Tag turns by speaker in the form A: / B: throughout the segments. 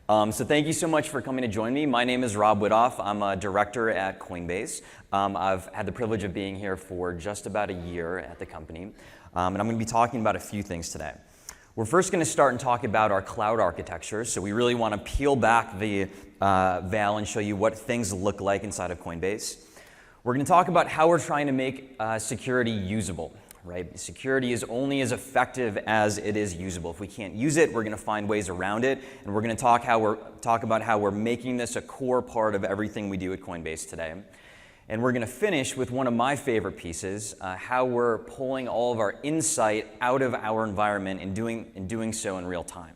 A: So thank you so much for coming to join me. My name is Rob Widoff. I'm a director at Coinbase. I've had the privilege of being here for just about a year at the company. And I'm going to be talking about a few things today. We're first going to start and talk about our cloud architecture. So we really want to peel back the veil and show you what things look like inside of Coinbase. We're going to talk about how we're trying to make security usable. Right? Security is only as effective as it is usable. If we can't use it, we're going to find ways around it, and we're going to talk about how we're making this a core part of everything we do at Coinbase today. And we're going to finish with one of my favorite pieces, how we're pulling all of our insight out of our environment and doing so in real time.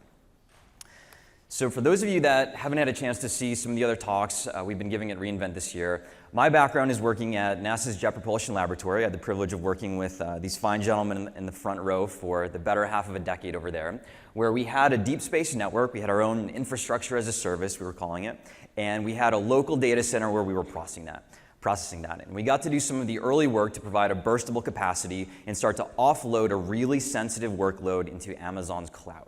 A: So for those of you that haven't had a chance to see some of the other talks we've been giving at reInvent this year, my background is working at NASA's Jet Propulsion Laboratory. I had the privilege of working with these fine gentlemen in the front row for the better half of a decade over there, where we had a deep space network. We had our own infrastructure as a service, we were calling it, and we had a local data center where we were processing that. And we got to do some of the early work to provide a burstable capacity and start to offload a really sensitive workload into Amazon's cloud.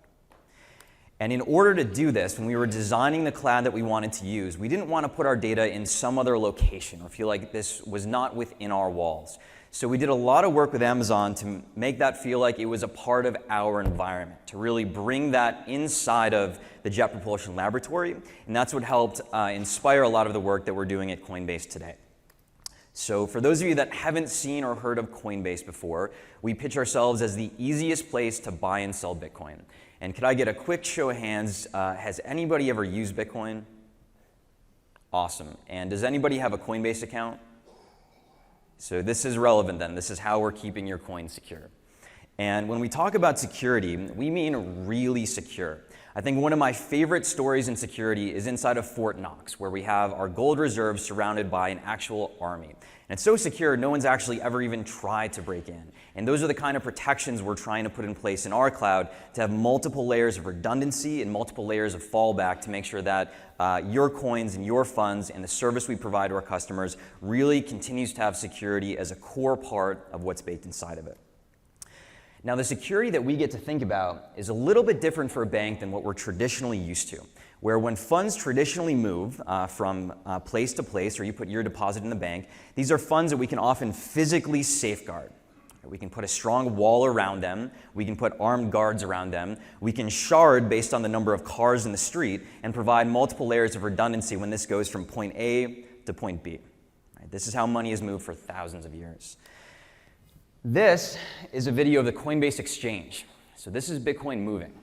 A: And in order to do this, when we were designing the cloud that we wanted to use, we didn't want to put our data in some other location or feel like this was not within our walls. So we did a lot of work with Amazon to make that feel like it was a part of our environment, to really bring that inside of the Jet Propulsion Laboratory. And that's what helped inspire a lot of the work that we're doing at Coinbase today. So for those of you that haven't seen or heard of Coinbase before, we pitch ourselves as the easiest place to buy and sell Bitcoin. And could I get a quick show of hands? Has anybody ever used Bitcoin? Awesome. And does anybody have a Coinbase account? So this is relevant then. This is how we're keeping your coin secure. And when we talk about security, we mean really secure. I think one of my favorite stories in security is inside of Fort Knox, where we have our gold reserves surrounded by an actual army. And it's so secure, no one's actually ever even tried to break in. And those are the kind of protections we're trying to put in place in our cloud to have multiple layers of redundancy and multiple layers of fallback to make sure that your coins and your funds and the service we provide to our customers really continues to have security as a core part of what's baked inside of it. Now, the security that we get to think about is a little bit different for a bank than what we're traditionally used to, where when funds traditionally move from place to place, or you put your deposit in the bank, these are funds that we can often physically safeguard. We can put a strong wall around them. We can put armed guards around them. We can shard based on the number of cars in the street and provide multiple layers of redundancy when this goes from point A to point B. This is how money has moved for thousands of years. This is a video of the Coinbase exchange. So this is Bitcoin moving.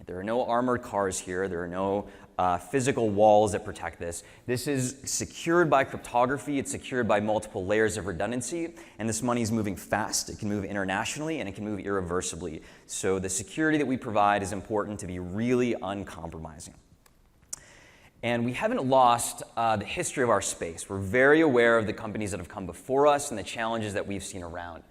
A: There are no armored cars here. There are no physical walls that protect this. This is secured by cryptography. It's secured by multiple layers of redundancy. And this money is moving fast. It can move internationally, and it can move irreversibly. So the security that we provide is important to be really uncompromising. And we haven't lost the history of our space. We're very aware of the companies that have come before us and the challenges that we've seen around.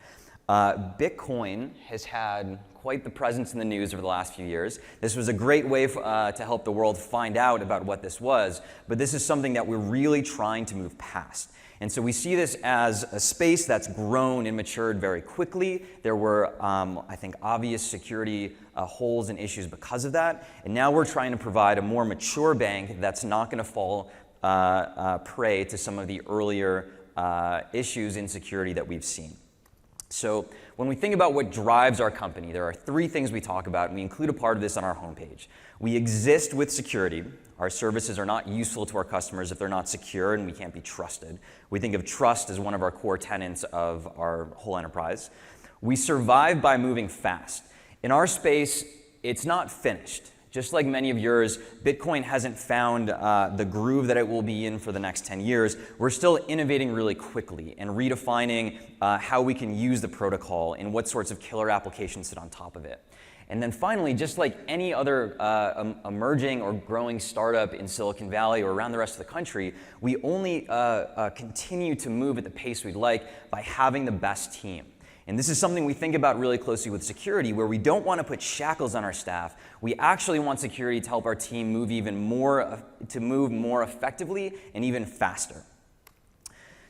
A: Bitcoin has had quite the presence in the news over the last few years. This was a great way to help the world find out about what this was, but this is something that we're really trying to move past. And so we see this as a space that's grown and matured very quickly. There were, I think, obvious security holes and issues because of that. And now we're trying to provide a more mature bank that's not going to fall prey to some of the earlier issues in security that we've seen. So when we think about what drives our company, there are three things we talk about, and we include a part of this on our homepage. We exist with security. Our services are not useful to our customers if they're not secure and we can't be trusted. We think of trust as one of our core tenets of our whole enterprise. We survive by moving fast. In our space, it's not finished. Just like many of yours, Bitcoin hasn't found the groove that it will be in for the next 10 years. We're still innovating really quickly and redefining how we can use the protocol and what sorts of killer applications sit on top of it. And then finally, just like any other emerging or growing startup in Silicon Valley or around the rest of the country, we only continue to move at the pace we'd like by having the best team. And this is something we think about really closely with security, where we don't want to put shackles on our staff. We actually want security to help our team move more effectively and even faster.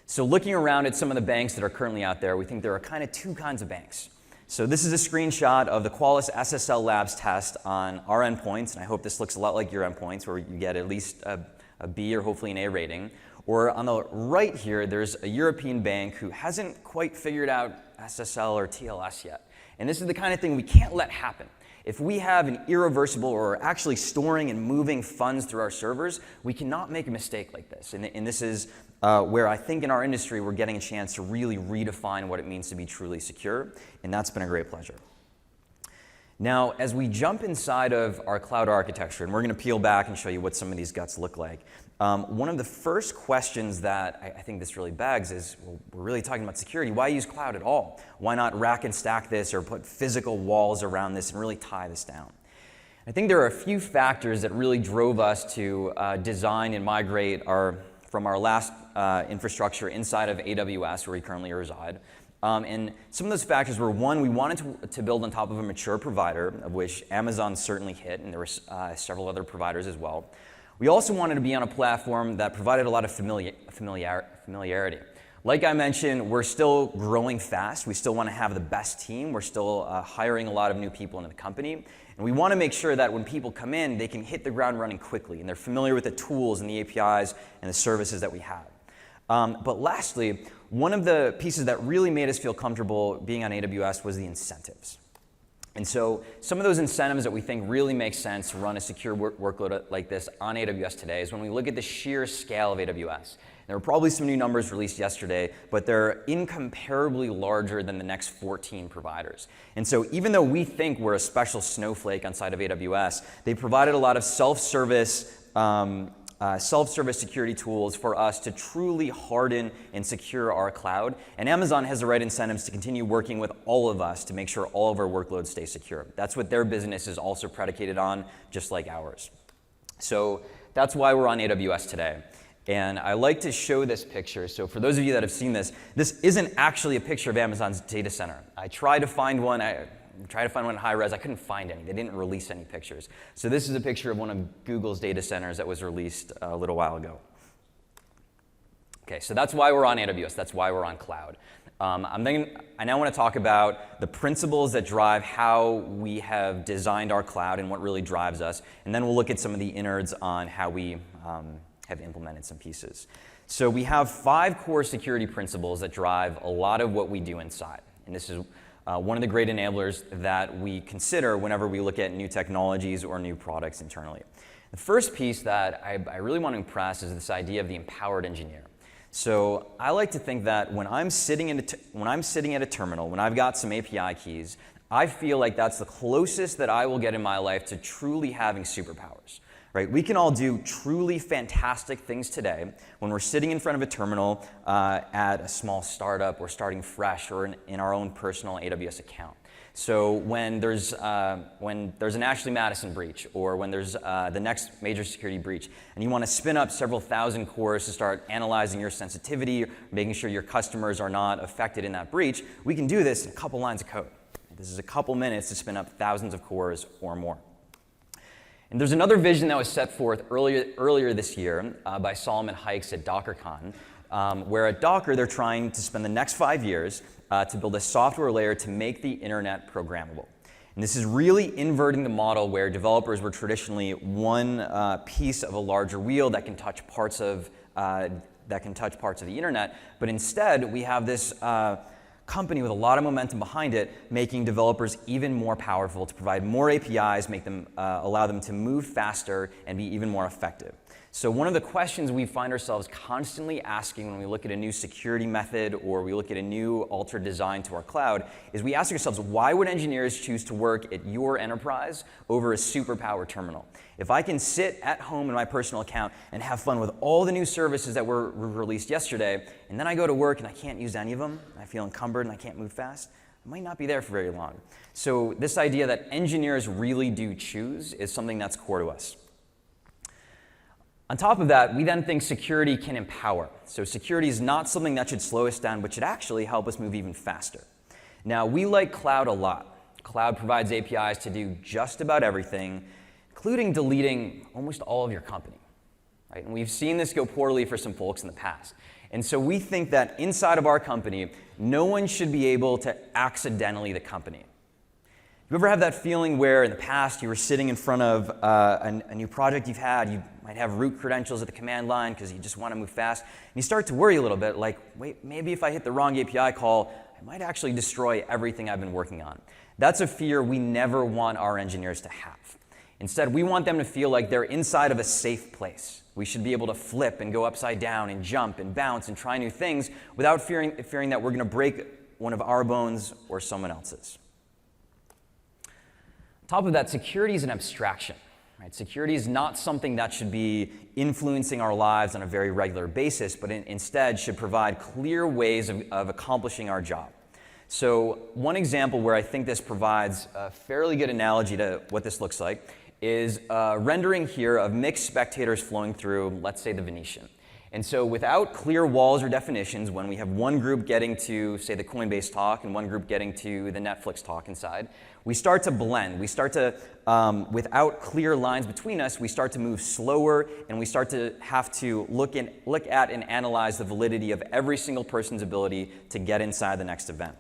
A: So looking around at some of the banks that are currently out there, we think there are kind of two kinds of banks. So this is a screenshot of the Qualys SSL Labs test on our endpoints, and I hope this looks a lot like your endpoints, where you get at least a B or hopefully an A rating. Or on the right here, there's a European bank who hasn't quite figured out SSL or TLS yet. And this is the kind of thing we can't let happen. If we have an irreversible or actually storing and moving funds through our servers, we cannot make a mistake like this. And this is where I think in our industry we're getting a chance to really redefine what it means to be truly secure, and that's been a great pleasure. Now, as we jump inside of our cloud architecture, and we're going to peel back and show you what some of these guts look like, one of the first questions that I think this really begs is, well, we're really talking about security. Why use cloud at all? Why not rack and stack this or put physical walls around this and really tie this down? I think there are a few factors that really drove us to design and migrate from our last infrastructure inside of AWS, where we currently reside. And some of those factors were, one, we wanted to build on top of a mature provider, of which Amazon certainly hit, and there were several other providers as well. We also wanted to be on a platform that provided a lot of familiarity. Like I mentioned, we're still growing fast. We still want to have the best team. We're still hiring a lot of new people into the company. And we want to make sure that when people come in, they can hit the ground running quickly, and they're familiar with the tools and the APIs and the services that we have. But lastly, one of the pieces that really made us feel comfortable being on AWS was the incentives. And so some of those incentives that we think really make sense to run a secure workload like this on AWS today is when we look at the sheer scale of AWS. There were probably some new numbers released yesterday, but they're incomparably larger than the next 14 providers. And so even though we think we're a special snowflake on side of AWS, they provided a lot of self-service security tools for us to truly harden and secure our cloud. And Amazon has the right incentives to continue working with all of us to make sure all of our workloads stay secure. That's what their business is also predicated on, just like ours. So that's why we're on AWS today. And I like to show this picture. So for those of you that have seen this, this isn't actually a picture of Amazon's data center. I tried to find one. I tried to find one in high res. I couldn't find any. They didn't release any pictures. So this is a picture of one of Google's data centers that was released a little while ago. Okay, so that's why we're on AWS. That's why we're on cloud. I now want to talk about the principles that drive how we have designed our cloud and what really drives us. And then we'll look at some of the innards on how we have implemented some pieces. So we have 5 core security principles that drive a lot of what we do inside. And this is one of the great enablers that we consider whenever we look at new technologies or new products internally. The first piece that I really want to impress is this idea of the empowered engineer. So I like to think that when I'm sitting at a terminal, when I've got some API keys, I feel like that's the closest that I will get in my life to truly having superpowers. Right? We can all do truly fantastic things today when we're sitting in front of a terminal at a small startup or starting fresh or in our own personal AWS account. So when there's an Ashley Madison breach or when there's the next major security breach and you want to spin up several thousand cores to start analyzing your sensitivity, making sure your customers are not affected in that breach, we can do this in a couple lines of code. This is a couple minutes to spin up thousands of cores or more. And there's another vision that was set forth earlier this year by Solomon Hykes at DockerCon, where at Docker they're trying to spend the next 5 years to build a software layer to make the internet programmable. And this is really inverting the model where developers were traditionally one piece of a larger wheel that can touch parts of the internet, but instead we have this company with a lot of momentum behind it, making developers even more powerful to provide more APIs, allow them to move faster and be even more effective. So one of the questions we find ourselves constantly asking when we look at a new security method or we look at a new altered design to our cloud is we ask ourselves, why would engineers choose to work at your enterprise over a superpower terminal? If I can sit at home in my personal account and have fun with all the new services that were released yesterday, and then I go to work and I can't use any of them, I feel encumbered and I can't move fast, I might not be there for very long. So this idea that engineers really do choose is something that's core to us. On top of that, we then think security can empower. So security is not something that should slow us down, but should actually help us move even faster. Now, we like cloud a lot. Cloud provides APIs to do just about everything, including deleting almost all of your company. Right? And we've seen this go poorly for some folks in the past. And so we think that inside of our company, no one should be able to accidentally the company. You ever have that feeling where in the past you were sitting in front of a new project you've had, you might have root credentials at the command line because you just want to move fast, and you start to worry a little bit like, wait, maybe if I hit the wrong API call, I might actually destroy everything I've been working on. That's a fear we never want our engineers to have. Instead, we want them to feel like they're inside of a safe place. We should be able to flip and go upside down and jump and bounce and try new things without fearing that we're going to break one of our bones or someone else's. On top of that, security is an abstraction. Right? Security is not something that should be influencing our lives on a very regular basis, but instead should provide clear ways of accomplishing our job. So one example where I think this provides a fairly good analogy to what this looks like is a rendering here of mixed spectators flowing through, let's say, the Venetian. And so without clear walls or definitions, when we have one group getting to, say, the Coinbase talk and one group getting to the Netflix talk inside, we start to blend. We start to, without clear lines between us, we start to move slower, and we start to have to look at and analyze the validity of every single person's ability to get inside the next event.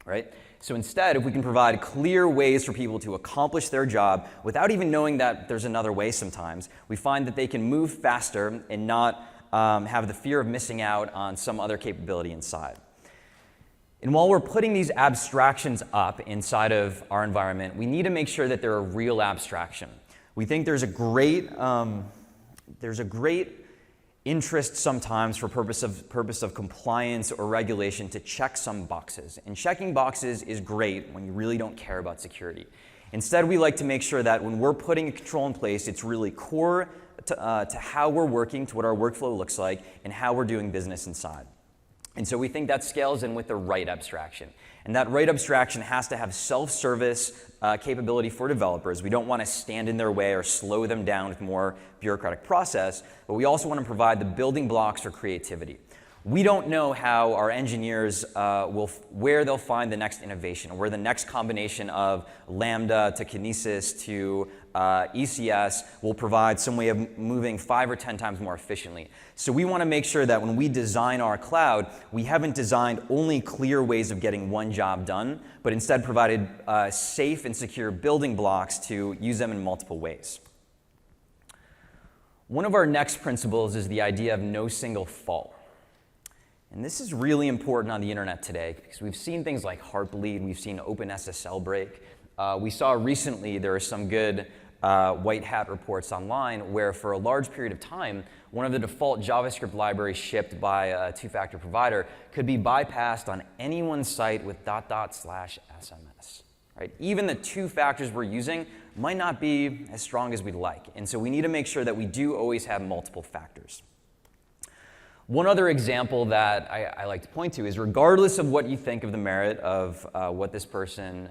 A: Right? So instead, if we can provide clear ways for people to accomplish their job without even knowing that there's another way sometimes, we find that they can move faster and not have the fear of missing out on some other capability inside. And while we're putting these abstractions up inside of our environment, we need to make sure that they're a real abstraction. We think there's a great interest sometimes for purpose of compliance or regulation to check some boxes. And checking boxes is great when you really don't care about security. Instead, we like to make sure that when we're putting a control in place, it's really core to how we're working, to what our workflow looks like, and how we're doing business inside. And so we think that scales in with the right abstraction. And that right abstraction has to have self-service capability for developers. We don't want to stand in their way or slow them down with more bureaucratic process, but we also want to provide the building blocks for creativity. We don't know how our engineers where they'll find the next innovation, or where the next combination of Lambda to Kinesis to ECS will provide some way of moving 5 or 10 times more efficiently. So we want to make sure that when we design our cloud, we haven't designed only clear ways of getting one job done, but instead provided safe and secure building blocks to use them in multiple ways. One of our next principles is the idea of no single fault. And this is really important on the internet today because we've seen things like Heartbleed, we've seen OpenSSL break. We saw recently there are some good white hat reports online where for a large period of time, one of the default JavaScript libraries shipped by a two-factor provider could be bypassed on anyone's site with .. /SMS. Right? Even the two factors we're using might not be as strong as we'd like. And so we need to make sure that we do always have multiple factors. One other example that I like to point to is regardless of what you think of the merit of what this person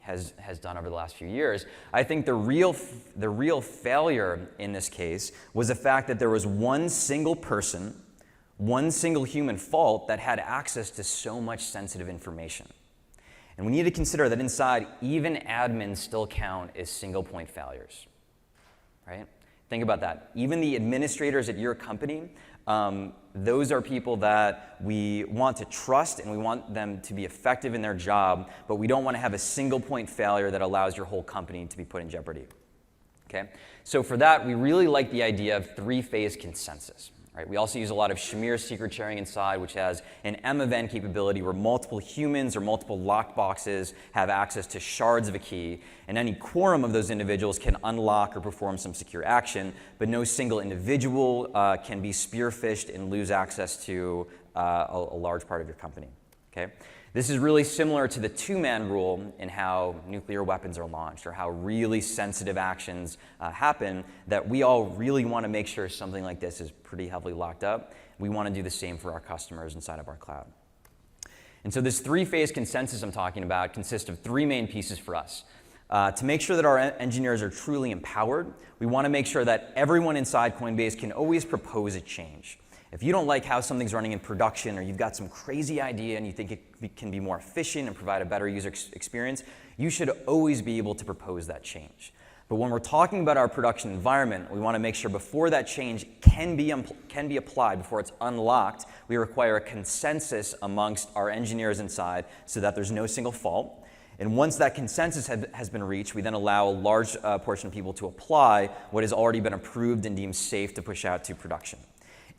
A: has done over the last few years, I think the real failure in this case was the fact that there was one single person, one single human fault that had access to so much sensitive information. And we need to consider that inside, even admins still count as single point failures, right? Think about that. Even the administrators at your company, those are people that we want to trust and we want them to be effective in their job, but we don't want to have a single point failure that allows your whole company to be put in jeopardy. Okay? So for that, we really like the idea of three-phase consensus. Right? We also use a lot of Shamir secret sharing inside, which has an M-event capability where multiple humans or multiple locked boxes have access to shards of a key, and any quorum of those individuals can unlock or perform some secure action, but no single individual can be spearphished and lose access to a large part of your company. Okay? This is really similar to the two-man rule in how nuclear weapons are launched or how really sensitive actions happen, that we all really want to make sure something like this is pretty heavily locked up. We want to do the same for our customers inside of our cloud. And so this three-phase consensus I'm talking about consists of three main pieces for us. To make sure that our engineers are truly empowered, we want to make sure that everyone inside Coinbase can always propose a change. If you don't like how something's running in production or you've got some crazy idea and you think it can be more efficient and provide a better user experience, you should always be able to propose that change. But when we're talking about our production environment, we want to make sure before that change can be applied, before it's unlocked, we require a consensus amongst our engineers inside so that there's no single fault. And once that consensus has been reached, we then allow a large portion of people to apply what has already been approved and deemed safe to push out to production.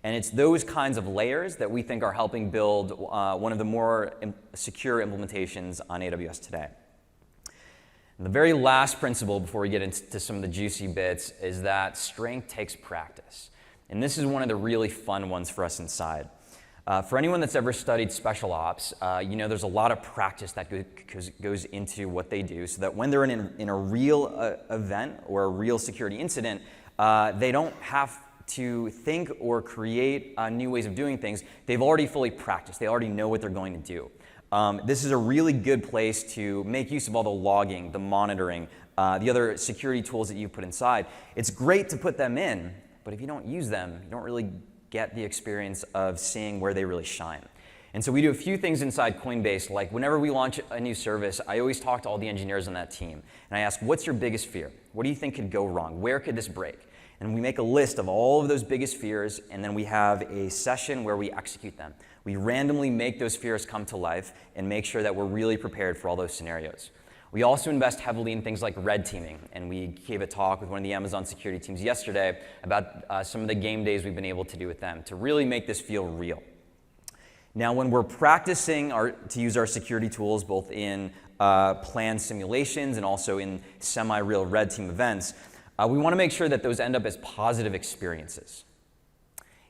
A: And it's those kinds of layers that we think are helping build one of the more secure implementations on AWS today. And the very last principle before we get into some of the juicy bits is that strength takes practice. And this is one of the really fun ones for us inside. For anyone that's ever studied special ops, you know there's a lot of practice that goes into what they do so that when they're in a real event or a real security incident, they don't have to think or create new ways of doing things. They've already fully practiced. They already know what they're going to do. This is a really good place to make use of all the logging, the monitoring, the other security tools that you put inside. It's great to put them in, but if you don't use them, you don't really get the experience of seeing where they really shine. And so we do a few things inside Coinbase, like whenever we launch a new service, I always talk to all the engineers on that team, and I ask, what's your biggest fear? What do you think could go wrong? Where could this break? And we make a list of all of those biggest fears, and then we have a session where we execute them. We randomly make those fears come to life and make sure that we're really prepared for all those scenarios. We also invest heavily in things like red teaming, and we gave a talk with one of the Amazon security teams yesterday about some of the game days we've been able to do with them to really make this feel real. Now, when we're practicing to use our security tools, both in planned simulations and also in semi-real red team events, we want to make sure that those end up as positive experiences.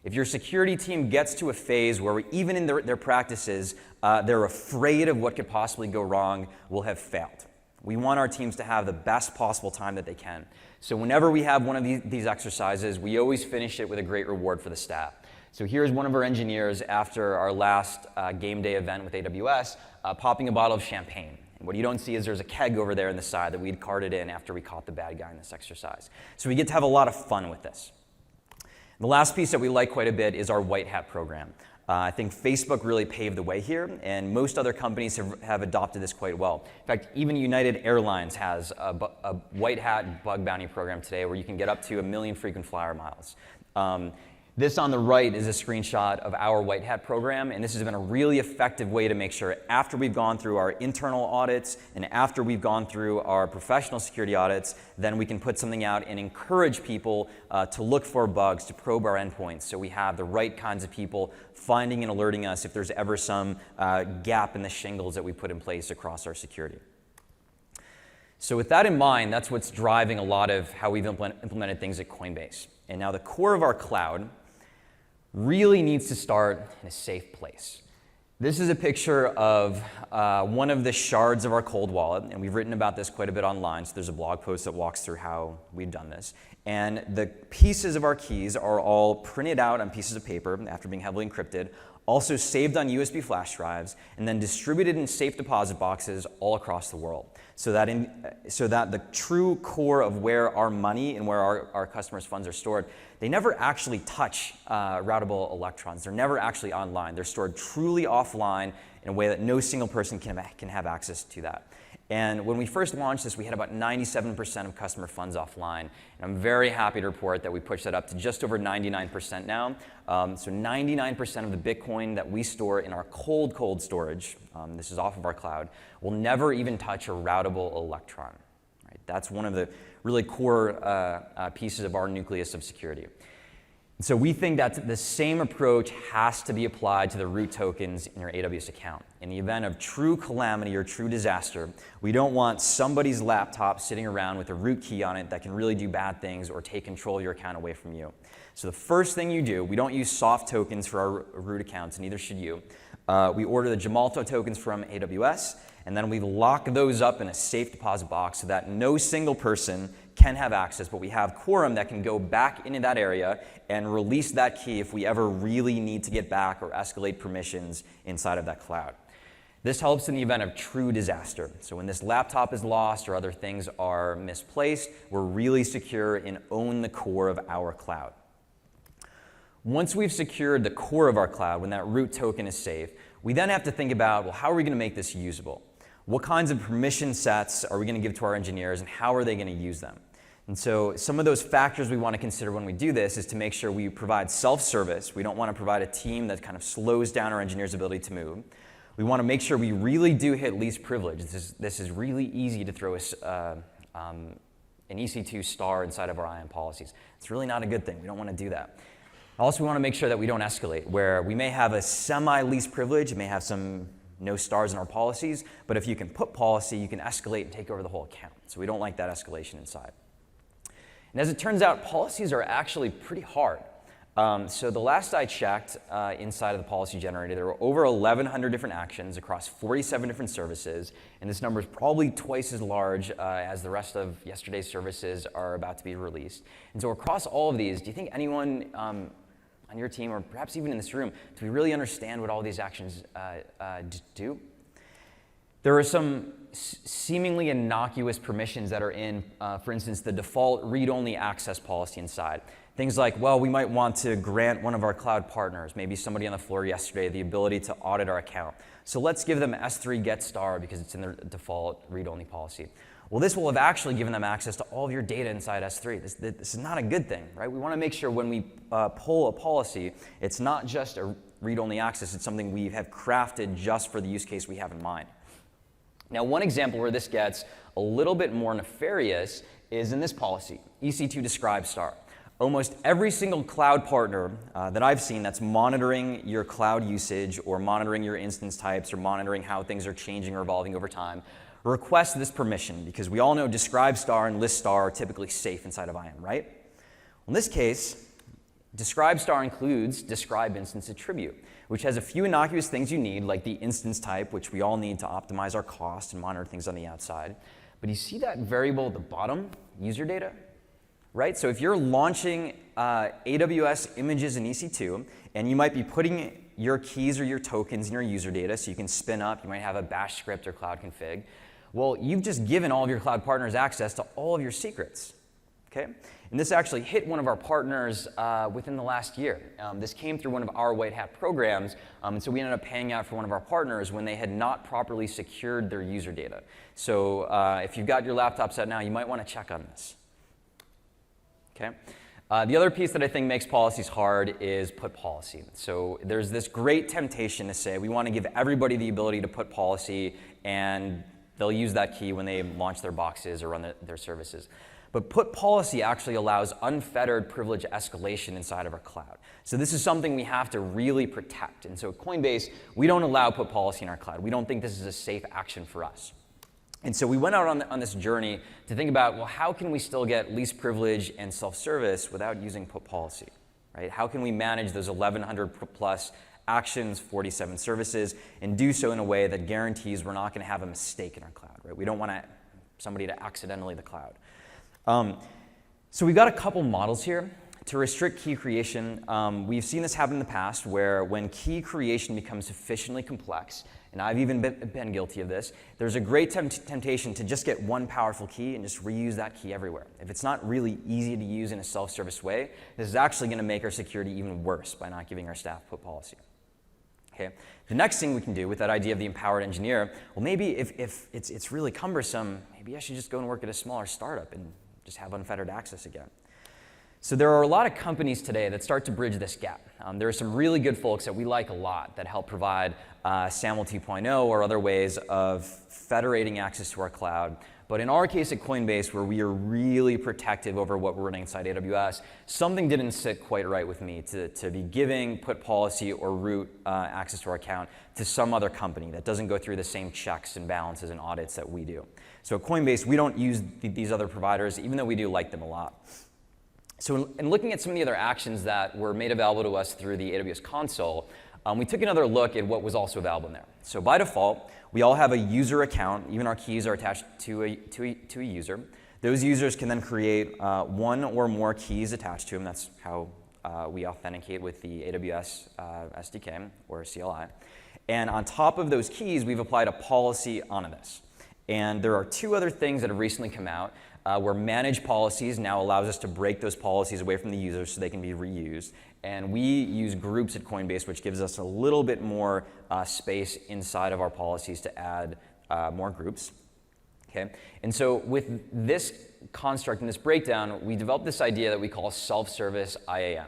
A: If your security team gets to a phase where even in their practices, they're afraid of what could possibly go wrong, we'll have failed. We want our teams to have the best possible time that they can. So whenever we have one of these exercises, we always finish it with a great reward for the staff. So here's one of our engineers after our last game day event with AWS, popping a bottle of champagne. And what you don't see is there's a keg over there in the side that we'd carted in after we caught the bad guy in this exercise. So we get to have a lot of fun with this. The last piece that we like quite a bit is our white hat program. I think Facebook really paved the way here, and most other companies have adopted this quite well. In fact, even United Airlines has a white hat bug bounty program today where you can get up to 1 million frequent flyer miles. This on the right is a screenshot of our white hat program, and this has been a really effective way to make sure after we've gone through our internal audits and after we've gone through our professional security audits, then we can put something out and encourage people to look for bugs, to probe our endpoints, so we have the right kinds of people finding and alerting us if there's ever some gap in the shingles that we put in place across our security. So with that in mind, that's what's driving a lot of how we've implemented things at Coinbase. And now the core of our cloud really needs to start in a safe place. This is a picture of one of the shards of our cold wallet, and we've written about this quite a bit online, so there's a blog post that walks through how we've done this. And the pieces of our keys are all printed out on pieces of paper after being heavily encrypted, also saved on USB flash drives, and then distributed in safe deposit boxes all across the world. So that the true core of where our money and where our customers' funds are stored, they never actually touch routable electrons. They're never actually online. They're stored truly offline in a way that no single person can have access to that. And when we first launched this, we had about 97% of customer funds offline. And I'm very happy to report that we pushed that up to just over 99% now. So 99% of the Bitcoin that we store in our cold storage, this is off of our cloud, will never even touch a routable electron. Right? That's one of the really core pieces of our nucleus of security. So we think that the same approach has to be applied to the root tokens in your AWS account. In the event of true calamity or true disaster, we don't want somebody's laptop sitting around with a root key on it that can really do bad things or take control of your account away from you. So the first thing you do, we don't use soft tokens for our root accounts, neither should you. We order the Gemalto tokens from AWS, and then we lock those up in a safe deposit box so that no single person can have access, but we have quorum that can go back into that area and release that key if we ever really need to get back or escalate permissions inside of that cloud. This helps in the event of true disaster. So when this laptop is lost or other things are misplaced, we're really secure and own the core of our cloud. Once we've secured the core of our cloud, when that root token is safe, we then have to think about, well, how are we going to make this usable? What kinds of permission sets are we going to give to our engineers, and how are they going to use them? And so some of those factors we want to consider when we do this is to make sure we provide self-service. We don't want to provide a team that kind of slows down our engineers' ability to move. We want to make sure we really do hit least privilege. This is really easy to throw an EC2 star inside of our IAM policies. It's really not a good thing. We don't want to do that. Also, we want to make sure that we don't escalate, where we may have a semi-least privilege, may have some no stars in our policies, but if you can put policy, you can escalate and take over the whole account. So we don't like that escalation inside. And as it turns out, policies are actually pretty hard. So the last I checked inside of the policy generator, there were over 1,100 different actions across 47 different services, and this number is probably twice as large as the rest of yesterday's services are about to be released. And so across all of these, do you think anyone on your team, or perhaps even in this room, do we really understand what all these actions do? There are some seemingly innocuous permissions that are in, for instance, the default read-only access policy inside. Things like, well, we might want to grant one of our cloud partners, maybe somebody on the floor yesterday, the ability to audit our account. So let's give them S3 get star because it's in their default read-only policy. Well, this will have actually given them access to all of your data inside S3. This is not a good thing, right? We want to make sure when we pull a policy, it's not just a read-only access, it's something we have crafted just for the use case we have in mind. Now, one example where this gets a little bit more nefarious is in this policy, EC2 describe star. Almost every single cloud partner that I've seen that's monitoring your cloud usage or monitoring your instance types or monitoring how things are changing or evolving over time request this permission, because we all know describe star and list star are typically safe inside of IAM, right? In this case, describe star includes describe instance attribute, which has a few innocuous things you need, like the instance type, which we all need to optimize our cost and monitor things on the outside. But you see that variable at the bottom, user data? Right? So if you're launching AWS images in EC2, and you might be putting your keys or your tokens in your user data so you can spin up, you might have a bash script or cloud config. Well, you've just given all of your cloud partners access to all of your secrets. Okay? And this actually hit one of our partners within the last year. This came through one of our white hat programs, and so we ended up paying out for one of our partners when they had not properly secured their user data. So if you've got your laptop set now, you might want to check on this. Okay? The other piece that I think makes policies hard is put policy. So there's this great temptation to say we want to give everybody the ability to put policy, and they'll use that key when they launch their boxes or run their services. But put policy actually allows unfettered privilege escalation inside of our cloud. So this is something we have to really protect. And so at Coinbase, we don't allow put policy in our cloud. We don't think this is a safe action for us. And so we went out on this journey to think about, well, how can we still get least privilege and self-service without using put policy, right? How can we manage those 1,100 plus actions, 47 services, and do so in a way that guarantees we're not going to have a mistake in our cloud, right? We don't want somebody to accidentally the cloud. So we've got a couple models here to restrict key creation. We've seen this happen in the past where when key creation becomes sufficiently complex, and I've even been guilty of this, there's a great temptation to just get one powerful key and just reuse that key everywhere. If it's not really easy to use in a self-service way, this is actually going to make our security even worse by not giving our staff put policy. Okay. The next thing we can do with that idea of the empowered engineer, well, maybe if it's really cumbersome, maybe I should just go and work at a smaller startup and just have unfettered access again. So there are a lot of companies today that start to bridge this gap. There are some really good folks that we like a lot that help provide SAML 2.0 or other ways of federating access to our cloud. But in our case at Coinbase, where we are really protective over what we're running inside AWS, something didn't sit quite right with me to be giving put policy or root access to our account to some other company that doesn't go through the same checks and balances and audits that we do. So at Coinbase, we don't use these other providers, even though we do like them a lot. So in looking at some of the other actions that were made available to us through the AWS console, we took another look at what was also available in there. So by default, we all have a user account. Even our keys are attached to a user. Those users can then create one or more keys attached to them. That's how we authenticate with the AWS SDK or CLI. And on top of those keys, we've applied a policy onto this. And there are two other things that have recently come out where manage policies now allows us to break those policies away from the users so they can be reused. And we use groups at Coinbase, which gives us a little bit more space inside of our policies to add more groups. Okay? And so with this construct and this breakdown, we developed this idea that we call self-service IAM.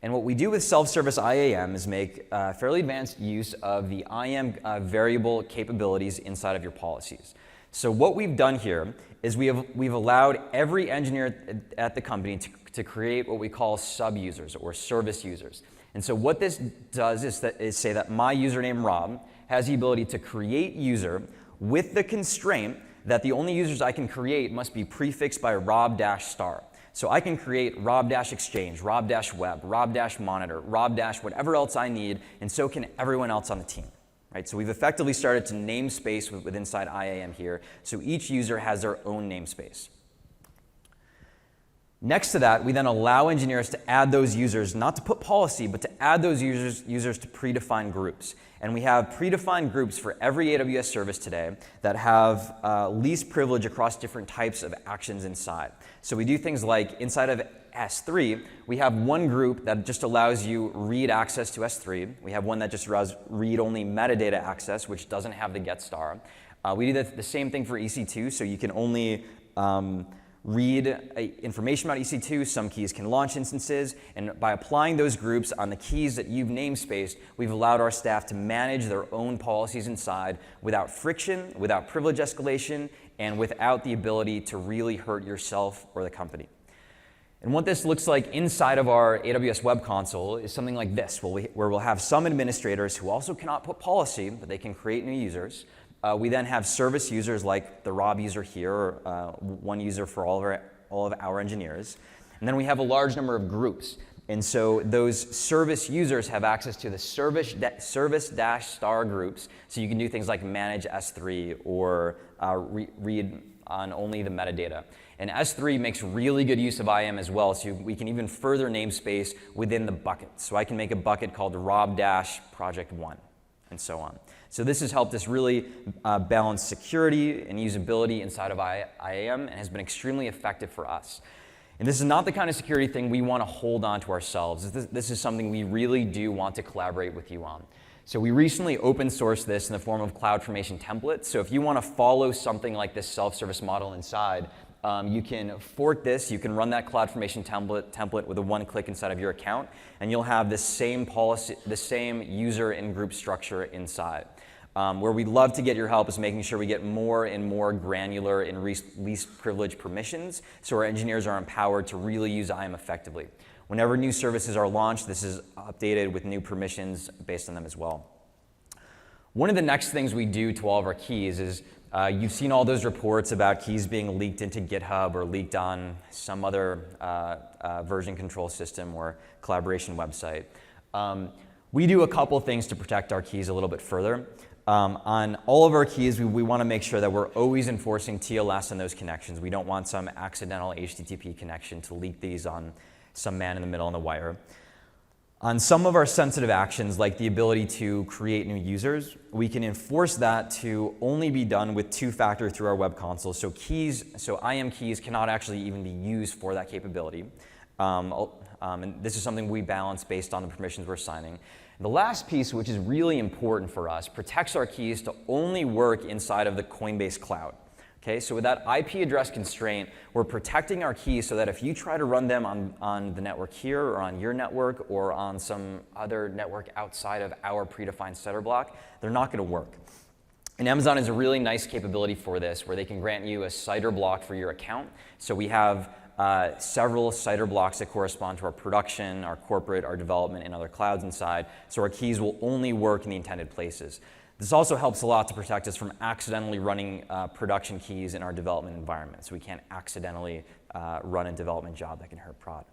A: And what we do with self-service IAM is make fairly advanced use of the IAM variable capabilities inside of your policies. So what we've done here is we've allowed every engineer at the company to create what we call sub-users or service users. And so what this does is say that my username Rob has the ability to create user with the constraint that the only users I can create must be prefixed by Rob-star. So I can create Rob-exchange, Rob-web, Rob-monitor, Rob-whatever else I need, and so can everyone else on the team. Right? So we've effectively started to namespace with inside IAM here, so each user has their own namespace. Next to that, we then allow engineers to add those users, not to put policy, but to add those users to predefined groups. And we have predefined groups for every AWS service today that have least privilege across different types of actions inside. So we do things like inside of S3, we have one group that just allows you read access to S3. We have one that just allows read-only metadata access, which doesn't have the get star. We do the same thing for EC2, so you can only read information about EC2. Some keys can launch instances, and by applying those groups on the keys that you've namespaced, we've allowed our staff to manage their own policies inside without friction, without privilege escalation, and without the ability to really hurt yourself or the company. And what this looks like inside of our AWS Web Console is something like this, where we'll have some administrators who also cannot put policy, but they can create new users. We then have service users like the Rob user here, or one user for all of our engineers. And then we have a large number of groups. And so those service users have access to the service-star groups, so you can do things like manage S3 or read on only the metadata. And S3 makes really good use of IAM as well, so we can even further namespace within the bucket. So I can make a bucket called Rob-project1, and so on. So this has helped us really balance security and usability inside of IAM and has been extremely effective for us. And this is not the kind of security thing we want to hold on to ourselves. This is something we really do want to collaborate with you on. So we recently open sourced this in the form of CloudFormation templates. So if you want to follow something like this self-service model inside, you can fork this, you can run that CloudFormation template with a one-click inside of your account, and you'll have the same policy, the same user and group structure inside. Where we'd love to get your help is making sure we get more and more granular and least privilege permissions, so our engineers are empowered to really use IAM effectively. Whenever new services are launched, this is updated with new permissions based on them as well. One of the next things we do to all of our keys is you've seen all those reports about keys being leaked into GitHub or leaked on some other version control system or collaboration website. We do a couple things to protect our keys a little bit further. On all of our keys, we want to make sure that we're always enforcing TLS in those connections. We don't want some accidental HTTP connection to leak these on some man in the middle on the wire. On some of our sensitive actions, like the ability to create new users, we can enforce that to only be done with two-factor through our web console. So IAM keys cannot actually even be used for that capability. And this is something we balance based on the permissions we're assigning. The last piece, which is really important for us, protects our keys to only work inside of the Coinbase cloud. Okay, so with that IP address constraint, we're protecting our keys so that if you try to run them on the network here or on your network or on some other network outside of our predefined setter block, they're not going to work. And Amazon has a really nice capability for this where they can grant you a CIDR block for your account. So we have several CIDR blocks that correspond to our production, our corporate, our development, and other clouds inside, so our keys will only work in the intended places. This also helps a lot to protect us from accidentally running production keys in our development environment, so we can't accidentally run a development job that can hurt prod.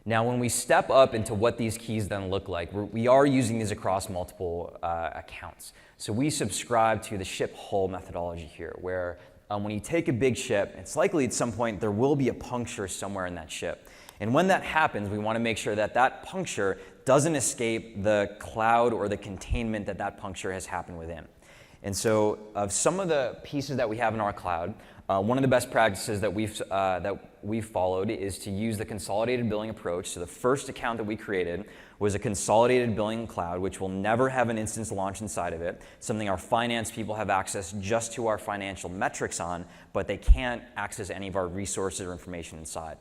A: Now, when we step up into what these keys then look like, we are using these across multiple accounts. So we subscribe to the ship hull methodology here, where when you take a big ship, it's likely at some point there will be a puncture somewhere in that ship. And when that happens, we want to make sure that that puncture doesn't escape the cloud or the containment that that puncture has happened within. And so of some of the pieces that we have in our cloud, One of the best practices that we've followed is to use the consolidated billing approach. So the first account that we created was a consolidated billing cloud, which will never have an instance launch inside of it, something our finance people have access just to our financial metrics on, but they can't access any of our resources or information inside.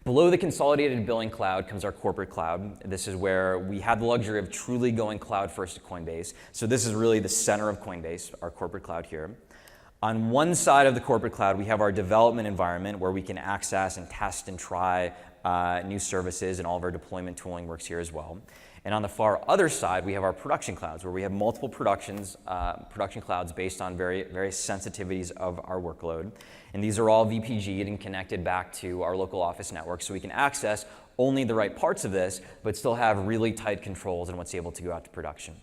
A: Below the consolidated billing cloud comes our corporate cloud. This is where we have the luxury of truly going cloud first at Coinbase. So this is really the center of Coinbase, our corporate cloud here. On one side of the corporate cloud, we have our development environment where we can access and test and try new services, and all of our deployment tooling works here as well. And on the far other side, we have our production clouds, where we have multiple production clouds based on various sensitivities of our workload. And these are all VPG'd and connected back to our local office network, so we can access only the right parts of this, but still have really tight controls on what's able to go out to production.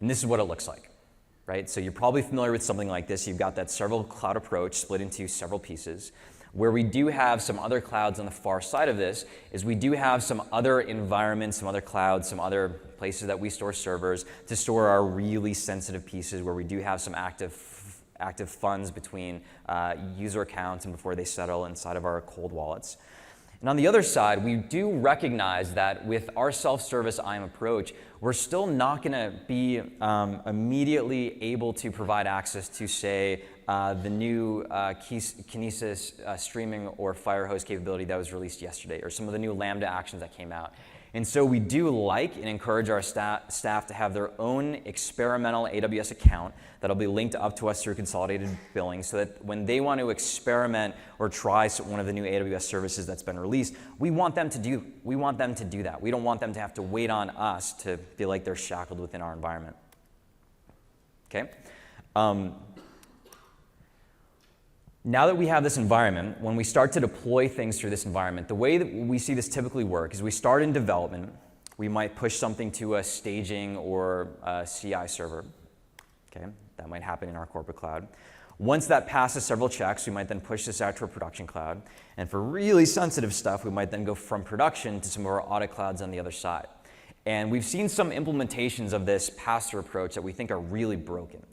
A: And this is what it looks like, right? So you're probably familiar with something like this. You've got that several cloud approach split into several pieces. Where we do have some other clouds on the far side of this is we do have some other environments, some other clouds, some other places that we store servers to store our really sensitive pieces, where we do have some active funds between user accounts and before they settle inside of our cold wallets. And on the other side, we do recognize that with our self-service IAM approach, we're still not going to be immediately able to provide access to, say, the new Kinesis streaming or Firehose capability that was released yesterday, or some of the new Lambda actions that came out. And so we do like and encourage our staff to have their own experimental AWS account that'll be linked up to us through consolidated billing, so that when they want to experiment or try one of the new AWS services that's been released, we want them to do that. We don't want them to have to wait on us to feel like they're shackled within our environment. Okay? Now that we have this environment, when we start to deploy things through this environment, the way that we see this typically work is we start in development. We might push something to a staging or a CI server. Okay, that might happen in our corporate cloud. Once that passes several checks, we might then push this out to a production cloud. And for really sensitive stuff, we might then go from production to some of our audit clouds on the other side. And we've seen some implementations of this pass-through approach that we think are really broken.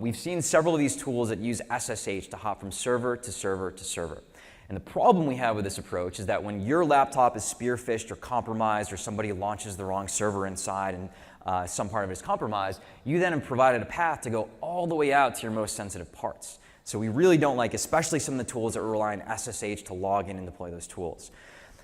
A: We've seen several of these tools that use SSH to hop from server to server to server. And the problem we have with this approach is that when your laptop is spearphished or compromised, or somebody launches the wrong server inside and some part of it is compromised, you then have provided a path to go all the way out to your most sensitive parts. So we really don't like, especially some of the tools that rely on SSH to log in and deploy those tools.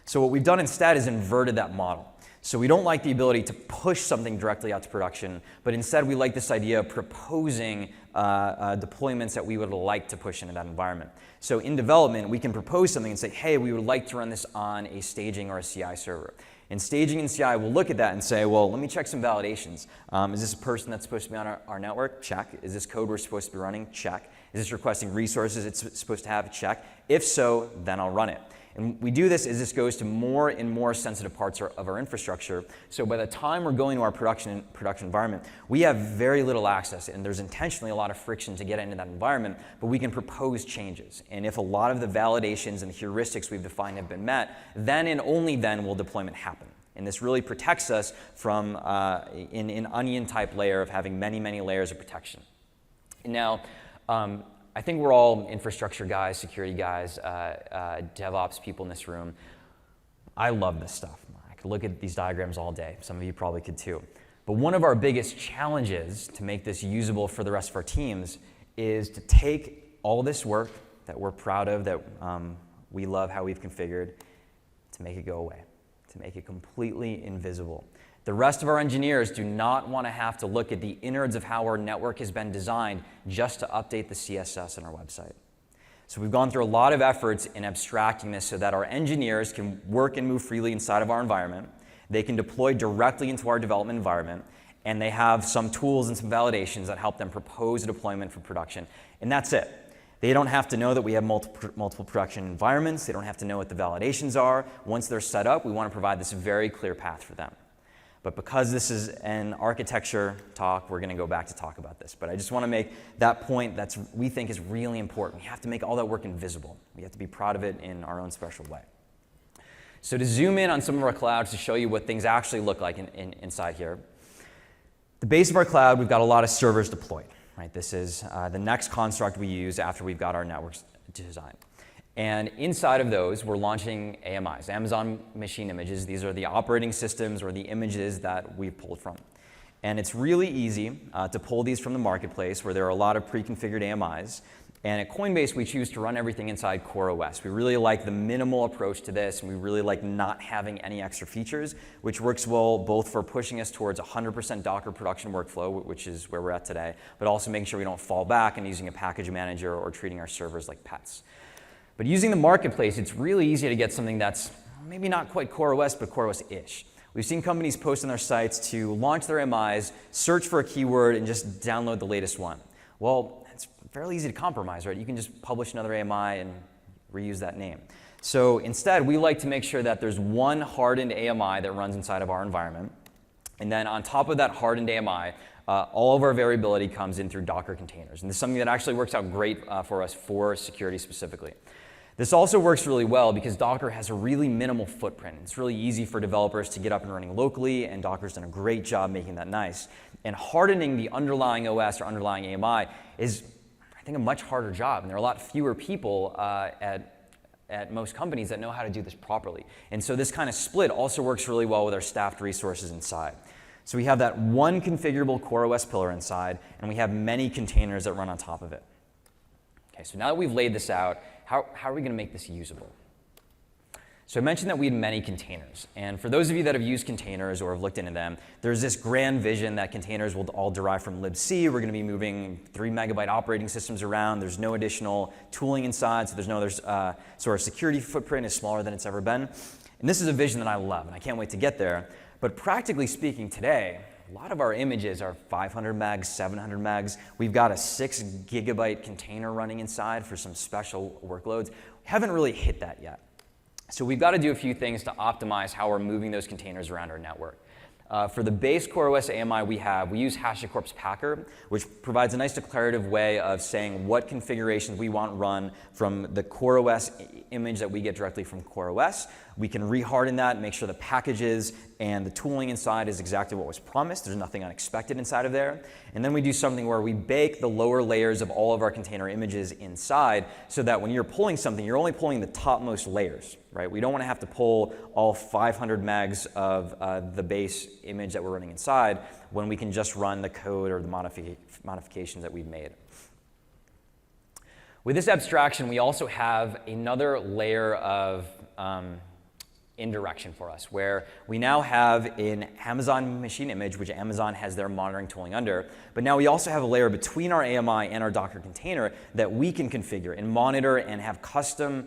A: So what we've done instead is inverted that model. So we don't like the ability to push something directly out to production, but instead we like this idea of proposing deployments that we would like to push into that environment. So in development, we can propose something and say, hey, we would like to run this on a staging or a CI server. And staging and CI will look at that and say, well, let me check some validations. Is this a person that's supposed to be on our network? Check. Is this code we're supposed to be running? Check. Is this requesting resources it's supposed to have? Check. If so, then I'll run it. And we do this as this goes to more and more sensitive parts of our infrastructure. So by the time we're going to our production environment, we have very little access, and there's intentionally a lot of friction to get into that environment, but we can propose changes. And if a lot of the validations and the heuristics we've defined have been met, then and only then will deployment happen. And this really protects us from an onion-type layer of having many, many layers of protection. Now, I think we're all infrastructure guys, security guys, DevOps people in this room. I love this stuff. I could look at these diagrams all day. Some of you probably could too. But one of our biggest challenges to make this usable for the rest of our teams is to take all this work that we're proud of, that we love how we've configured, to make it go away, to make it completely invisible. The rest of our engineers do not want to have to look at the innards of how our network has been designed just to update the CSS on our website. So we've gone through a lot of efforts in abstracting this so that our engineers can work and move freely inside of our environment. They can deploy directly into our development environment, and they have some tools and some validations that help them propose a deployment for production. And that's it. They don't have to know that we have multiple production environments. They don't have to know what the validations are. Once they're set up, we want to provide this very clear path for them. But because this is an architecture talk, we're going to go back to talk about this. But I just want to make that point that we think is really important. We have to make all that work invisible. We have to be proud of it in our own special way. So to zoom in on some of our clouds to show you what things actually look like inside here, the base of our cloud, we've got a lot of servers deployed. right? This is the next construct we use after we've got our networks designed. And inside of those, we're launching AMIs, Amazon Machine Images. These are the operating systems or the images that we've pulled from. And it's really easy to pull these from the marketplace where there are a lot of pre-configured AMIs. And at Coinbase, we choose to run everything inside CoreOS. We really like the minimal approach to this, and we really like not having any extra features, which works well both for pushing us towards 100% Docker production workflow, which is where we're at today, but also making sure we don't fall back and using a package manager or treating our servers like pets. But using the marketplace, it's really easy to get something that's maybe not quite CoreOS, but CoreOS-ish. We've seen companies post on their sites to launch their AMIs, search for a keyword, and just download the latest one. Well, it's fairly easy to compromise, right? You can just publish another AMI and reuse that name. So instead, we like to make sure that there's one hardened AMI that runs inside of our environment. And then on top of that hardened AMI, all of our variability comes in through Docker containers. And this is something that actually works out great for us for security specifically. This also works really well because Docker has a really minimal footprint. It's really easy for developers to get up and running locally, and Docker's done a great job making that nice. And hardening the underlying OS or underlying AMI is, I think, a much harder job. And there are a lot fewer people at most companies that know how to do this properly. And so this kind of split also works really well with our staffed resources inside. So we have that one configurable CoreOS pillar inside, and we have many containers that run on top of it. Okay, so now that we've laid this out, how are we going to make this usable? So I mentioned that we had many containers. And for those of you that have used containers or have looked into them, there's this grand vision that containers will all derive from libc. We're going to be moving 3 megabyte operating systems around. There's no additional tooling inside, so there's no so our security footprint is smaller than it's ever been. And this is a vision that I love, and I can't wait to get there. But practically speaking today, a lot of our images are 500 megs, 700 megs. We've got a 6 gigabyte container running inside for some special workloads. We haven't really hit that yet. So we've got to do a few things to optimize how we're moving those containers around our network. For the base CoreOS AMI we use HashiCorp's Packer, which provides a nice declarative way of saying what configurations we want run from the CoreOS image that we get directly from CoreOS. We can reharden that and make sure the packages and the tooling inside is exactly what was promised. There's nothing unexpected inside of there. And then we do something where we bake the lower layers of all of our container images inside so that when you're pulling something, you're only pulling the topmost layers, right? We don't want to have to pull all 500 megs of the base image that we're running inside when we can just run the code or the modifications that we've made. With this abstraction, we also have another layer of indirection for us, where we now have an Amazon machine image, which Amazon has their monitoring tooling under, but now we also have a layer between our AMI and our Docker container that we can configure and monitor and have custom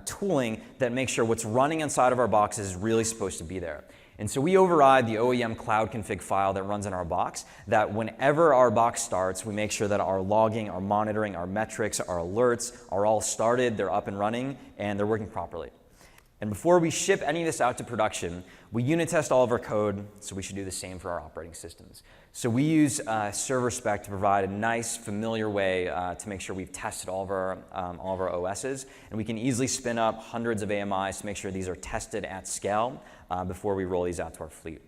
A: tooling that makes sure what's running inside of our boxes is really supposed to be there. And so we override the OEM cloud config file that runs in our box, that whenever our box starts, we make sure that our logging, our monitoring, our metrics, our alerts are all started, they're up and running, and they're working properly. And before we ship any of this out to production, we unit test all of our code, so we should do the same for our operating systems. So we use server spec to provide a nice, familiar way to make sure we've tested all of our OSs, and we can easily spin up hundreds of AMIs to make sure these are tested at scale before we roll these out to our fleet.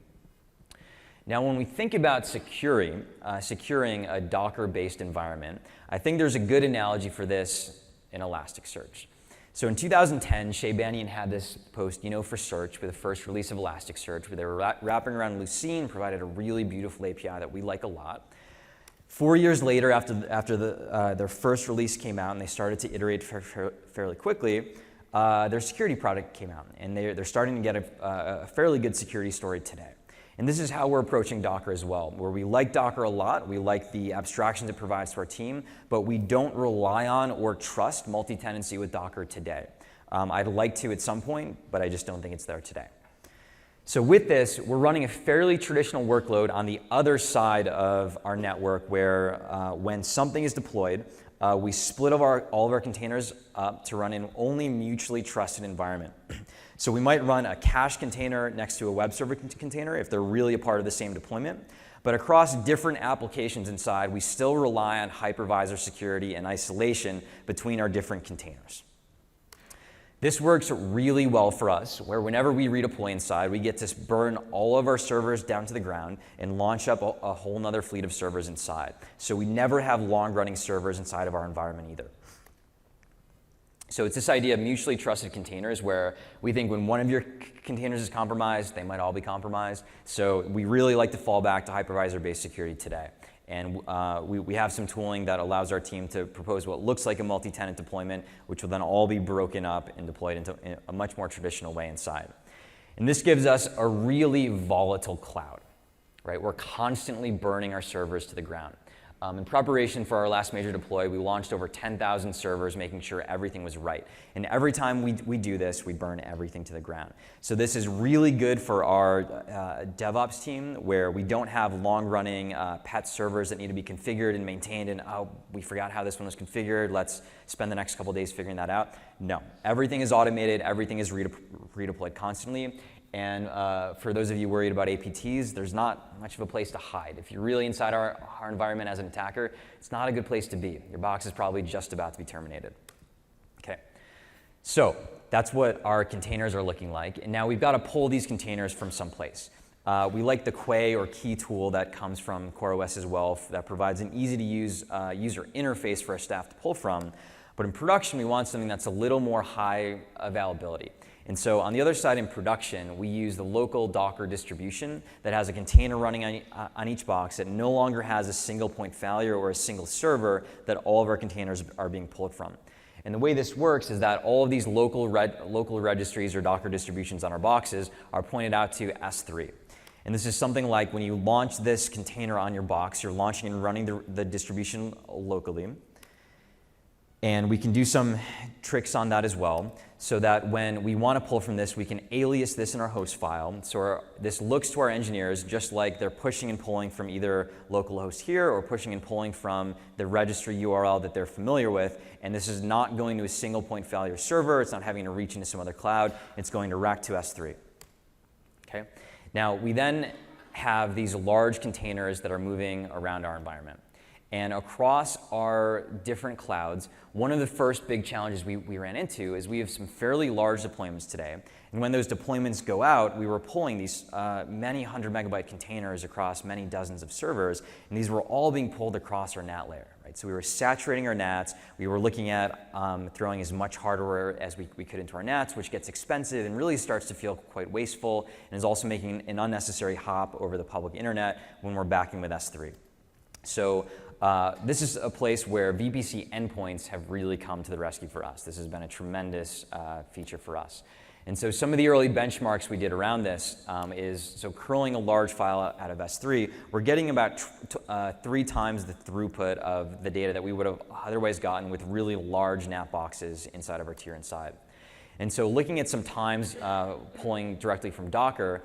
A: Now, when we think about securing a Docker-based environment, I think there's a good analogy for this in Elasticsearch. So in 2010, Shay Banian had this post, for search, with the first release of Elasticsearch, where they were wrapping around Lucene, provided a really beautiful API that we like a lot. 4 years later, after their first release came out and they started to iterate fairly quickly, their security product came out, and they're starting to get a fairly good security story today. And this is how we're approaching Docker as well, where we like Docker a lot, we like the abstractions it provides to our team, but we don't rely on or trust multi-tenancy with Docker today. I'd like to at some point, but I just don't think it's there today. So with this, we're running a fairly traditional workload on the other side of our network where when something is deployed, we split all of our containers up to run in only mutually trusted environment. So we might run a cache container next to a web server container if they're really a part of the same deployment. But across different applications inside, we still rely on hypervisor security and isolation between our different containers. This works really well for us, where whenever we redeploy inside, we get to burn all of our servers down to the ground and launch up a whole nother fleet of servers inside. So we never have long-running servers inside of our environment either. So it's this idea of mutually trusted containers where we think when one of your containers is compromised, they might all be compromised. So we really like to fall back to hypervisor-based security today. And we have some tooling that allows our team to propose what looks like a multi-tenant deployment, which will then all be broken up and deployed into a much more traditional way inside. And this gives us a really volatile cloud, right? We're constantly burning our servers to the ground. In preparation for our last major deploy, we launched over 10,000 servers, making sure everything was right. And every time we do this, we burn everything to the ground. So this is really good for our DevOps team, where we don't have long-running pet servers that need to be configured and maintained, and oh, we forgot how this one was configured, let's spend the next couple days figuring that out. No, everything is automated, everything is redeployed constantly. And for those of you worried about APTs, there's not much of a place to hide. If you're really inside our environment as an attacker, it's not a good place to be. Your box is probably just about to be terminated. Okay, so that's what our containers are looking like. And now we've got to pull these containers from someplace. We like the Quay or Key tool that comes from CoreOS as well that provides an easy-to-use user interface for our staff to pull from. But in production, we want something that's a little more high availability. And so on the other side in production, we use the local Docker distribution that has a container running on each box that no longer has a single point failure or a single server that all of our containers are being pulled from. And the way this works is that all of these local registries or Docker distributions on our boxes are pointed out to S3. And this is something like when you launch this container on your box, you're launching and running the distribution locally. And we can do some tricks on that as well, so that when we want to pull from this, we can alias this in our host file. So this looks to our engineers just like they're pushing and pulling from either localhost here or pushing and pulling from the registry URL that they're familiar with. And this is not going to a single point failure server. It's not having to reach into some other cloud. It's going direct to S3. Okay. Now, we then have these large containers that are moving around our environment. And across our different clouds, one of the first big challenges we ran into is we have some fairly large deployments today. And when those deployments go out, we were pulling these many 100-megabyte containers across many dozens of servers, and these were all being pulled across our NAT layer. Right? So we were saturating our NATs. We were looking at throwing as much hardware as we could into our NATs, which gets expensive and really starts to feel quite wasteful, and is also making an unnecessary hop over the public internet when we're backing with S3. So this is a place where VPC endpoints have really come to the rescue for us. This has been a tremendous feature for us. And so some of the early benchmarks we did around this is, so curling a large file out of S3, we're getting about 3 times the throughput of the data that we would have otherwise gotten with really large NAT boxes inside of our tier inside. And so looking at some times pulling directly from Docker,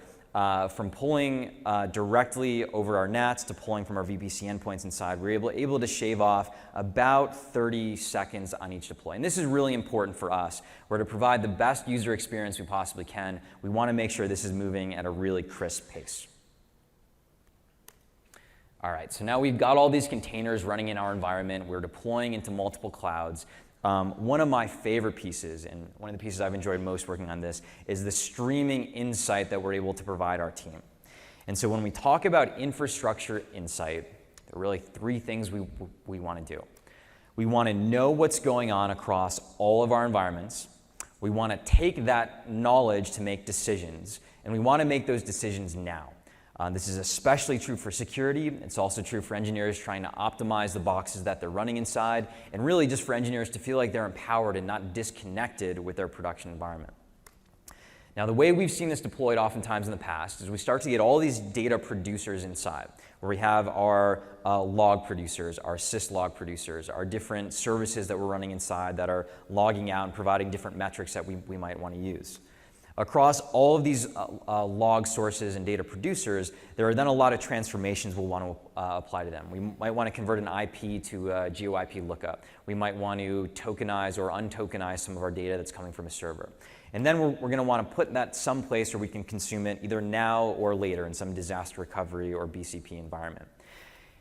A: from pulling directly over our NATs to pulling from our VPC endpoints inside, we're able to shave off about 30 seconds on each deploy. And this is really important for us. We're to provide the best user experience we possibly can. We want to make sure this is moving at a really crisp pace. All right, so now we've got all these containers running in our environment. We're deploying into multiple clouds. One of my favorite pieces, and one of the pieces I've enjoyed most working on this, is the streaming insight that we're able to provide our team. And so when we talk about infrastructure insight, there are really 3 things we want to do. We want to know what's going on across all of our environments. We want to take that knowledge to make decisions, and we want to make those decisions now. This is especially true for security. It's also true for engineers trying to optimize the boxes that they're running inside, and really just for engineers to feel like they're empowered and not disconnected with their production environment. Now, the way we've seen this deployed oftentimes in the past is we start to get all these data producers inside, where we have our log producers, our syslog producers, our different services that we're running inside that are logging out and providing different metrics that we might want to use. Across all of these log sources and data producers, there are then a lot of transformations we'll want to apply to them. We might want to convert an IP to a GeoIP lookup. We might want to tokenize or untokenize some of our data that's coming from a server. And then we're going to want to put that someplace where we can consume it either now or later in some disaster recovery or BCP environment.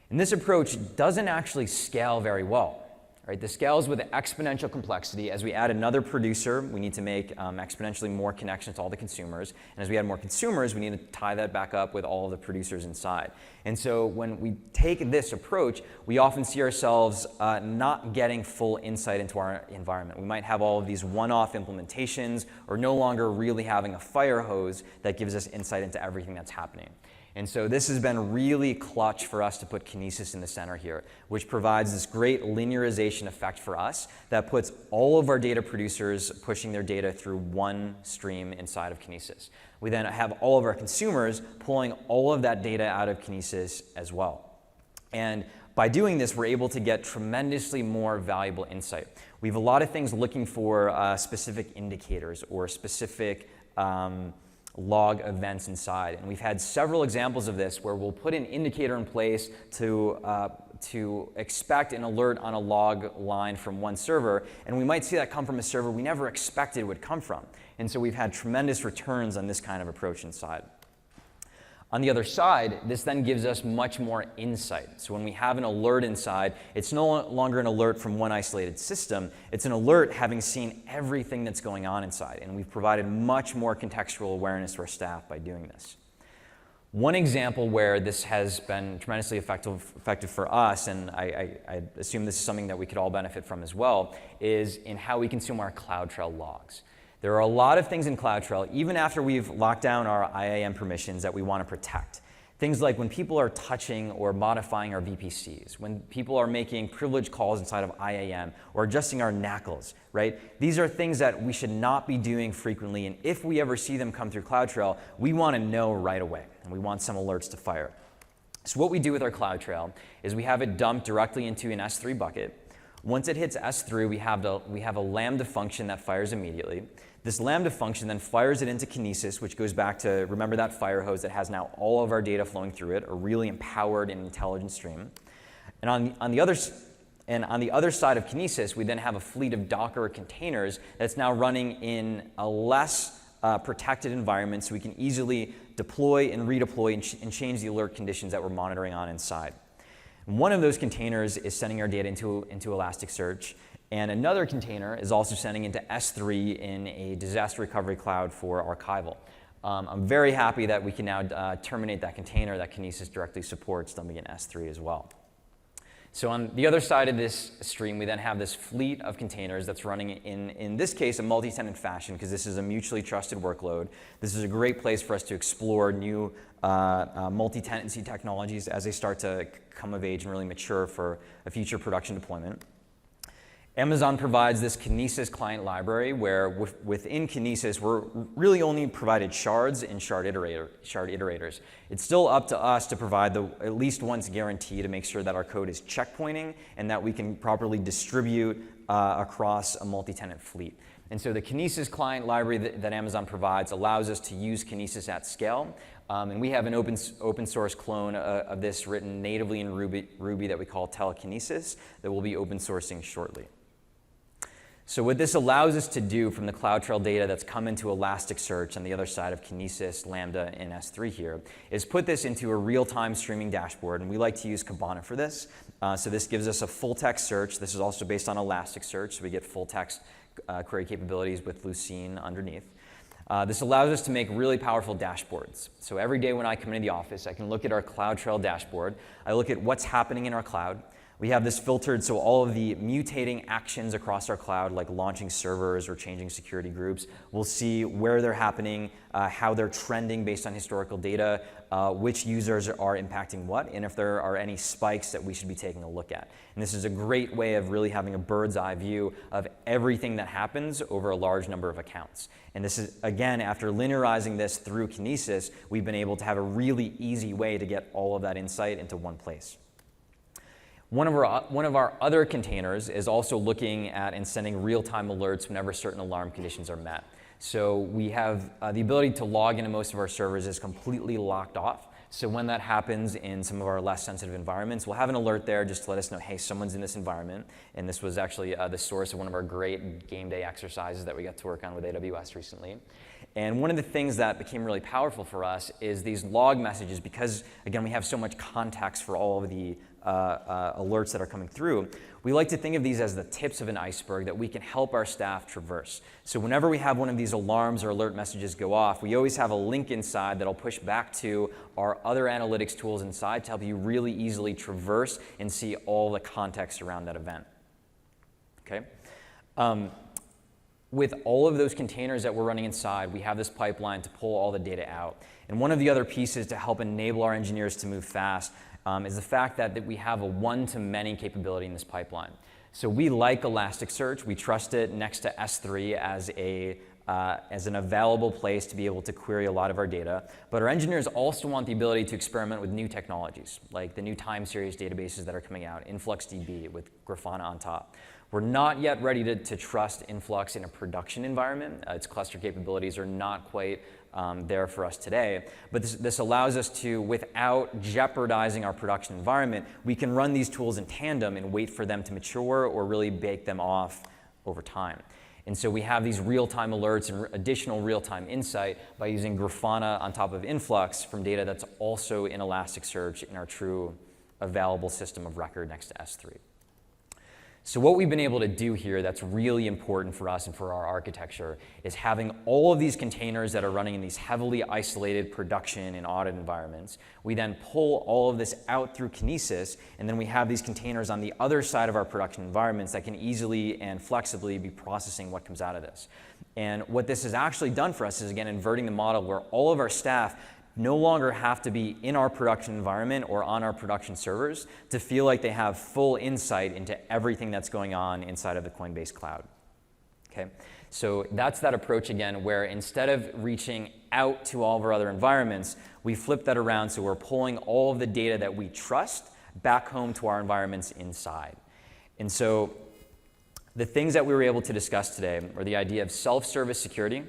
A: And this approach doesn't actually scale very well. Right, this scales with exponential complexity. As we add another producer, we need to make exponentially more connections to all the consumers. And as we add more consumers, we need to tie that back up with all of the producers inside. And so when we take this approach, we often see ourselves not getting full insight into our environment. We might have all of these one-off implementations or no longer really having a fire hose that gives us insight into everything that's happening. And so this has been really clutch for us to put Kinesis in the center here, which provides this great linearization effect for us that puts all of our data producers pushing their data through one stream inside of Kinesis. We then have all of our consumers pulling all of that data out of Kinesis as well. And by doing this, we're able to get tremendously more valuable insight. We have a lot of things looking for specific indicators or specific log events inside. And we've had several examples of this where we'll put an indicator in place to expect an alert on a log line from one server, and we might see that come from a server we never expected it would come from. And so we've had tremendous returns on this kind of approach inside. On the other side, this then gives us much more insight. So when we have an alert inside, it's no longer an alert from one isolated system. It's an alert having seen everything that's going on inside. And we've provided much more contextual awareness to our staff by doing this. One example where this has been tremendously effective for us, and I assume this is something that we could all benefit from as well, is in how we consume our CloudTrail logs. There are a lot of things in CloudTrail, even after we've locked down our IAM permissions, that we want to protect. Things like when people are touching or modifying our VPCs, when people are making privileged calls inside of IAM or adjusting our NACLs, right? These are things that we should not be doing frequently, and if we ever see them come through CloudTrail, we want to know right away, and we want some alerts to fire. So what we do with our CloudTrail is we have it dumped directly into an S3 bucket. Once it hits S3, we have a Lambda function that fires immediately. This Lambda function then fires it into Kinesis, which goes back to, remember that fire hose that has now all of our data flowing through it, a really empowered and intelligent stream. And on the other side of Kinesis, we then have a fleet of Docker containers that's now running in a less protected environment, so we can easily deploy and redeploy and change the alert conditions that we're monitoring on inside. One of those containers is sending our data into Elasticsearch, and another container is also sending into S3 in a disaster recovery cloud for archival. I'm very happy that we can now terminate that container that Kinesis directly supports dumping in S3 as well. So on the other side of this stream, we then have this fleet of containers that's running in this case, a multi-tenant fashion, because this is a mutually trusted workload. This is a great place for us to explore new multi-tenancy technologies as they start to come of age and really mature for a future production deployment. Amazon provides this Kinesis client library where within Kinesis, we're really only provided shards and shard iterators. It's still up to us to provide the at least once guarantee to make sure that our code is checkpointing and that we can properly distribute across a multi-tenant fleet. And so the Kinesis client library that Amazon provides allows us to use Kinesis at scale. And we have an open source clone of this written natively in Ruby that we call Telekinesis that we'll be open sourcing shortly. So what this allows us to do from the CloudTrail data that's come into Elasticsearch on the other side of Kinesis, Lambda, and S3 here is put this into a real-time streaming dashboard, and we like to use Kibana for this. So this gives us a full-text search. This is also based on Elasticsearch, so we get full-text query capabilities with Lucene underneath. This allows us to make really powerful dashboards. So every day when I come into the office, I can look at our CloudTrail dashboard. I look at what's happening in our cloud. We have this filtered so all of the mutating actions across our cloud, like launching servers or changing security groups, we'll see where they're happening, how they're trending based on historical data, which users are impacting what, and if there are any spikes that we should be taking a look at. And this is a great way of really having a bird's eye view of everything that happens over a large number of accounts. And this is, again, after linearizing this through Kinesis, we've been able to have a really easy way to get all of that insight into one place. One of our other containers is also looking at and sending real-time alerts whenever certain alarm conditions are met. So we have the ability to log into most of our servers is completely locked off. So when that happens in some of our less sensitive environments, we'll have an alert there just to let us know, hey, someone's in this environment. And this was actually the source of one of our great game day exercises that we got to work on with AWS recently. And one of the things that became really powerful for us is these log messages, because again, we have so much context for all of the alerts that are coming through. We like to think of these as the tips of an iceberg that we can help our staff traverse. So whenever we have one of these alarms or alert messages go off, we always have a link inside that'll push back to our other analytics tools inside to help you really easily traverse and see all the context around that event. Okay? With all of those containers that we're running inside, we have this pipeline to pull all the data out. And one of the other pieces to help enable our engineers to move fast is the fact that we have a one-to-many capability in this pipeline. So we like Elasticsearch. We trust it next to S3 as an available place to be able to query a lot of our data. But our engineers also want the ability to experiment with new technologies, like the new time series databases that are coming out, InfluxDB with Grafana on top. We're not yet ready to trust Influx in a production environment. Its cluster capabilities are not quite there for us today. But this allows us to, without jeopardizing our production environment, we can run these tools in tandem and wait for them to mature or really bake them off over time. And so we have these real-time alerts and additional real-time insight by using Grafana on top of Influx from data that's also in Elasticsearch in our true available system of record next to S3. So what we've been able to do here that's really important for us and for our architecture is having all of these containers that are running in these heavily isolated production and audit environments. We then pull all of this out through Kinesis, and then we have these containers on the other side of our production environments that can easily and flexibly be processing what comes out of this. And what this has actually done for us is, again, inverting the model where all of our staff no longer have to be in our production environment or on our production servers to feel like they have full insight into everything that's going on inside of the Coinbase cloud. Okay? So that's that approach again, where instead of reaching out to all of our other environments, we flip that around so we're pulling all of the data that we trust back home to our environments inside. And so the things that we were able to discuss today are the idea of self-service security,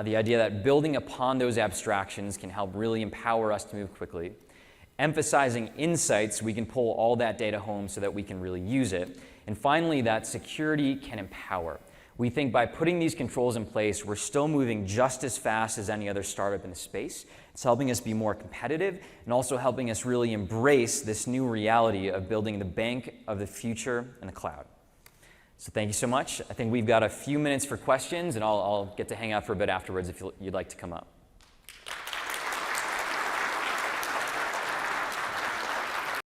A: the idea that building upon those abstractions can help really empower us to move quickly. Emphasizing insights, we can pull all that data home so that we can really use it. And finally, that security can empower. We think by putting these controls in place, we're still moving just as fast as any other startup in the space. It's helping us be more competitive and also helping us really embrace this new reality of building the bank of the future in the cloud. So thank you so much. I think we've got a few minutes for questions, and I'll get to hang out for a bit afterwards if you'd like to come up.